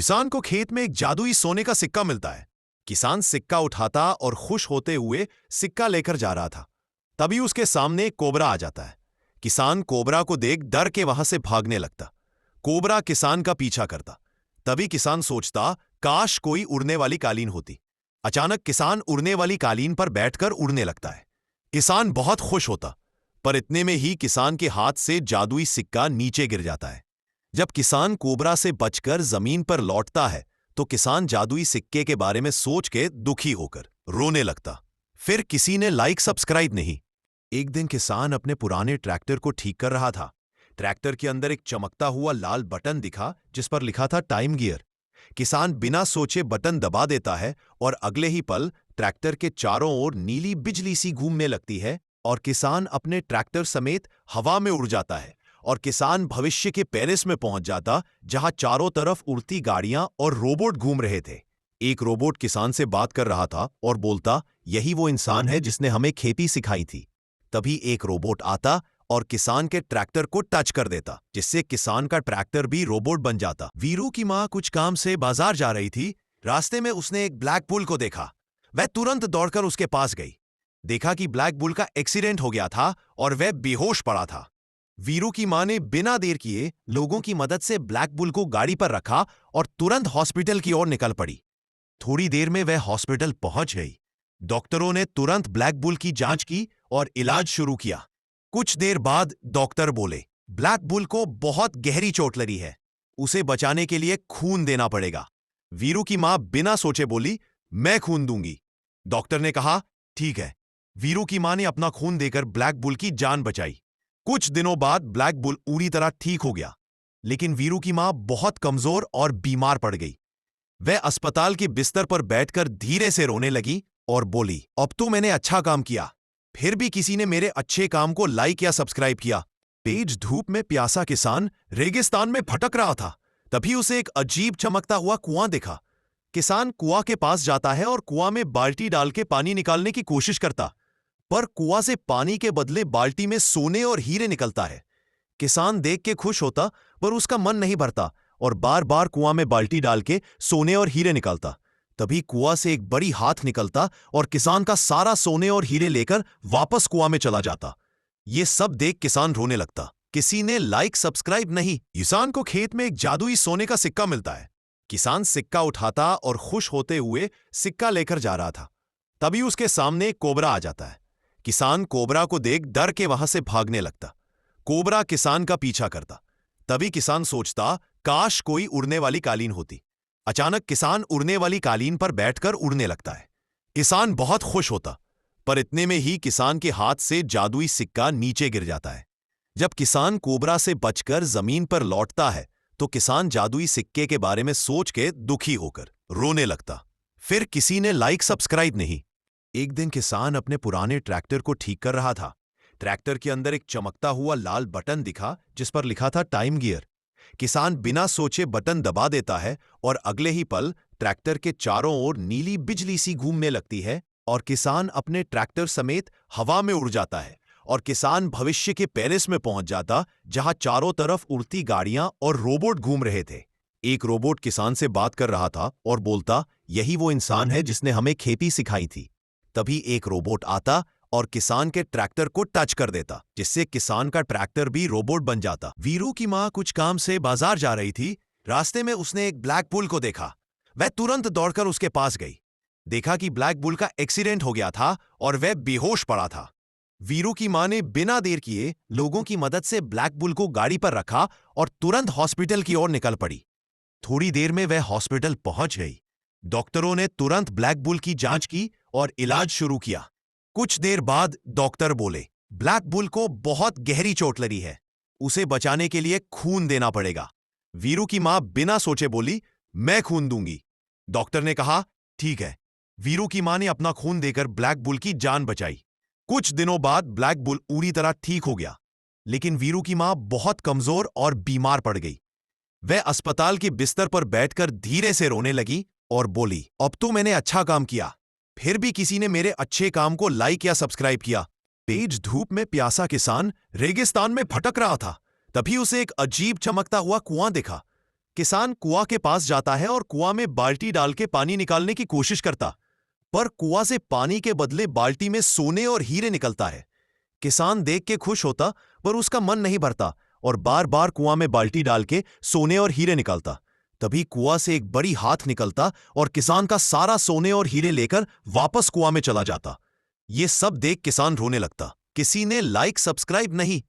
किसान को खेत में एक जादुई सोने का सिक्का मिलता है। किसान सिक्का उठाता और खुश होते हुए सिक्का लेकर जा रहा था। तभी उसके सामने एक कोबरा आ जाता है। किसान कोबरा को देख डर के वहां से भागने लगता। कोबरा किसान का पीछा करता। तभी किसान सोचता, काश कोई उड़ने वाली कालीन होती। अचानक किसान उड़ने वाली कालीन पर बैठकर उड़ने लगता है। किसान बहुत खुश होता, पर इतने में ही किसान के हाथ से जादुई सिक्का नीचे गिर जाता है। जब किसान कोबरा से बचकर जमीन पर लौटता है तो किसान जादुई सिक्के के बारे में सोच के दुखी होकर रोने लगता। फिर किसी ने लाइक सब्सक्राइब नहीं। एक दिन किसान अपने पुराने ट्रैक्टर को ठीक कर रहा था। ट्रैक्टर के अंदर एक चमकता हुआ लाल बटन दिखा जिस पर लिखा था टाइम गियर। किसान बिना सोचे बटन दबा देता है और अगले ही पल ट्रैक्टर के चारों ओर नीली बिजली सी घूमने लगती है और किसान अपने ट्रैक्टर समेत हवा में उड़ जाता है और किसान भविष्य के पेरिस में पहुंच जाता, जहां चारों तरफ उड़ती गाड़ियां और रोबोट घूम रहे थे। एक रोबोट किसान से बात कर रहा था और बोलता, यही वो इंसान है जिसने हमें खेती सिखाई थी। तभी एक रोबोट आता और किसान के ट्रैक्टर को टच कर देता, जिससे किसान का ट्रैक्टर भी रोबोट बन जाता। वीरू की मां कुछ काम से बाजार जा रही थी। रास्ते में उसने एक ब्लैक बुल को देखा। वह तुरंत दौड़कर उसके पास गई। देखा कि ब्लैक बुल का एक्सीडेंट हो गया था और वह बेहोश पड़ा था। वीरू की मां ने बिना देर किए लोगों की मदद से ब्लैक बुल को गाड़ी पर रखा और तुरंत हॉस्पिटल की ओर निकल पड़ी। थोड़ी देर में वह हॉस्पिटल पहुंच गई। डॉक्टरों ने तुरंत ब्लैक बुल की जांच की और इलाज शुरू किया। कुछ देर बाद डॉक्टर बोले, ब्लैक बुल को बहुत गहरी चोट लगी है, उसे बचाने के लिए खून देना पड़ेगा। वीरू की मां बिना सोचे बोली, मैं खून दूंगी। डॉक्टर ने कहा, ठीक है। वीरू की मां ने अपना खून देकर ब्लैक बुल की जान बचाई। कुछ दिनों बाद ब्लैक बुल पूरी तरह ठीक हो गया, लेकिन वीरू की मां बहुत कमजोर और बीमार पड़ गई। वह अस्पताल के बिस्तर पर बैठकर धीरे से रोने लगी और बोली, अब तो मैंने अच्छा काम किया, फिर भी किसी ने मेरे अच्छे काम को लाइक या सब्सक्राइब किया। तेज धूप में प्यासा किसान रेगिस्तान में भटक रहा था। तभी उसे एक अजीब चमकता हुआ कुआं दिखा। किसान कुआं के पास जाता है और कुआं में बाल्टी डाल के पानी निकालने की कोशिश करता, पर कुआं से पानी के बदले बाल्टी में सोने और हीरे निकलता है। किसान देख के खुश होता, पर उसका मन नहीं भरता और बार बार कुआं में बाल्टी डाल के सोने और हीरे निकालता। तभी कुआं से एक बड़ी हाथ निकलता और किसान का सारा सोने और हीरे लेकर वापस कुआं में चला जाता। ये सब देख किसान रोने लगता। किसी ने लाइक सब्सक्राइब नहीं। किसान को खेत में एक जादुई सोने का सिक्का मिलता है। किसान सिक्का उठाता और खुश होते हुए सिक्का लेकर जा रहा था। तभी उसके सामने एक कोबरा आ जाता है। किसान कोबरा को देख डर के वहां से भागने लगता। कोबरा किसान का पीछा करता। तभी किसान सोचता, काश कोई उड़ने वाली कालीन होती। अचानक किसान उड़ने वाली कालीन पर बैठकर उड़ने लगता है। किसान बहुत खुश होता, पर इतने में ही किसान के हाथ से जादुई सिक्का नीचे गिर जाता है। जब किसान कोबरा से बचकर जमीन पर लौटता है तो किसान जादुई सिक्के के बारे में सोच के दुखी होकर रोने लगता। फिर किसी ने लाइक सब्सक्राइब नहीं। एक दिन किसान अपने पुराने ट्रैक्टर को ठीक कर रहा था। ट्रैक्टर के अंदर एक चमकता हुआ लाल बटन दिखा जिस पर लिखा था टाइम गियर। किसान बिना सोचे बटन दबा देता है और अगले ही पल ट्रैक्टर के चारों ओर नीली बिजली सी घूमने लगती है और किसान अपने ट्रैक्टर समेत हवा में उड़ जाता है और किसान भविष्य के पेरिस में पहुंच जाता, जहां चारों तरफ उड़ती गाड़ियां और रोबोट घूम रहे थे। एक रोबोट किसान से बात कर रहा था और बोलता, यही वो इंसान है जिसने हमें खेती सिखाई थी। तभी एक रोबोट आता और किसान के ट्रैक्टर को टच कर देता, जिससे किसान का ट्रैक्टर भी रोबोट बन जाता। वीरू की मां कुछ काम से बाजार जा रही थी। रास्ते में उसने एक ब्लैक बुल को देखा। वह तुरंत दौड़कर उसके पास गई। देखा कि ब्लैक बुल का एक्सीडेंट हो गया था और वह बेहोश पड़ा था। वीरू की मां ने बिना देर किए लोगों की मदद से ब्लैक बुल को गाड़ी पर रखा और तुरंत हॉस्पिटल की ओर निकल पड़ी। थोड़ी देर में वह हॉस्पिटल पहुंच गई। डॉक्टरों ने तुरंत ब्लैक बुल की जांच की और इलाज शुरू किया। कुछ देर बाद डॉक्टर बोले, ब्लैक बुल को बहुत गहरी चोट लगी है, उसे बचाने के लिए खून देना पड़ेगा। वीरू की मां बिना सोचे बोली, मैं खून दूंगी। डॉक्टर ने कहा, ठीक है। वीरू की मां ने अपना खून देकर ब्लैक बुल की जान बचाई। कुछ दिनों बाद ब्लैक बुल पूरी तरह ठीक हो गया, लेकिन वीरू की मां बहुत कमजोर और बीमार पड़ गई। वह अस्पताल के बिस्तर पर बैठकर धीरे से रोने लगी और बोली, अब तो मैंने अच्छा काम किया, फिर भी किसी ने मेरे अच्छे काम को लाइक या सब्सक्राइब किया। तेज धूप में प्यासा किसान रेगिस्तान में भटक रहा था। तभी उसे एक अजीब चमकता हुआ कुआं दिखा। किसान कुआं के पास जाता है और कुआं में बाल्टी डाल के पानी निकालने की कोशिश करता, पर कुआं से पानी के बदले बाल्टी में सोने और हीरे निकलता है। किसान देख के खुश होता, पर उसका मन नहीं भरता और बार बार कुआं में बाल्टी डाल के सोने और हीरे निकालता। तभी कुआं से एक बड़ी हाथ निकलता और किसान का सारा सोने और हीरे लेकर वापस कुआं में चला जाता। ये सब देख किसान रोने लगता। किसी ने लाइक सब्सक्राइब नहीं